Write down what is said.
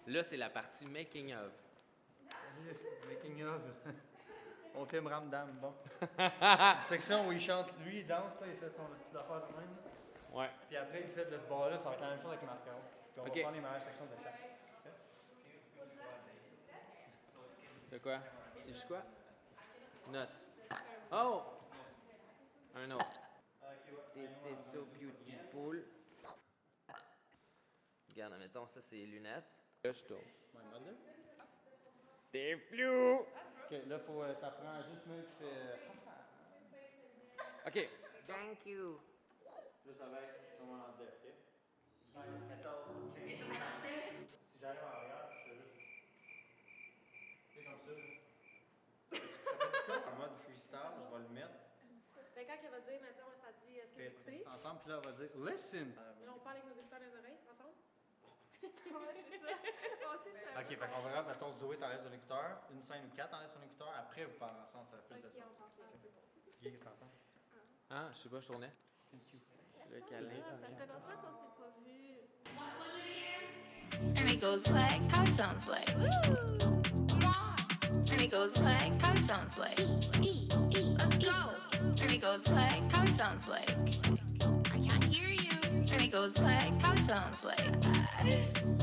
Là, c'est la partie making of. Making of. On filme Ramdam, bon. Une section où il chante, lui, il danse, là, il fait son style d'affaires de même. Ouais. Puis après, il fait de ce bord-là, ça va être la même chose avec Marco. Puis on va prendre les meilleures sections de chaque. De quoi? Si je quoi? Note. Oh! Un autre. This is so beautiful. Regarde, mettons, ça, c'est les lunettes. Là, je tourne. T'es flou! Ok, là, ça prend juste moi qui fait. OK. Thank you. Là, ça va être sûrement en deux, ok? 16, 14, 15. Si j'arrive en arrière, je fais juste. Tu sais, comme ça. Ça fait en mode freestyle, je vais le mettre. Ben, quand elle va dire, maintenant, ça dit, est-ce que vous écoutez? Ensemble, puis là, on va dire listen. Là, on parle avec nos écouteurs dans les oreilles, ensemble? Ouais, c'est ça. Moi aussi, je savais. Ok, fait qu'on verra, mettons, Zoé t'enlève son écouteur, une scène ou 4 t'enlève son écouteur, après vous parlez ensemble, ça fait plus de Ok, sens. on parle. Ah, c'est bon. Guy, qu'est-ce que t'en penses? Ah, je sais pas, je tournais. Le câlin. Ah, ça fait longtemps qu'on s'est pas vu. And it goes like how it sounds like. And it goes like how it sounds like. Let's go. And it goes like how it sounds like. I can't hear you. And it goes like how it sounds like.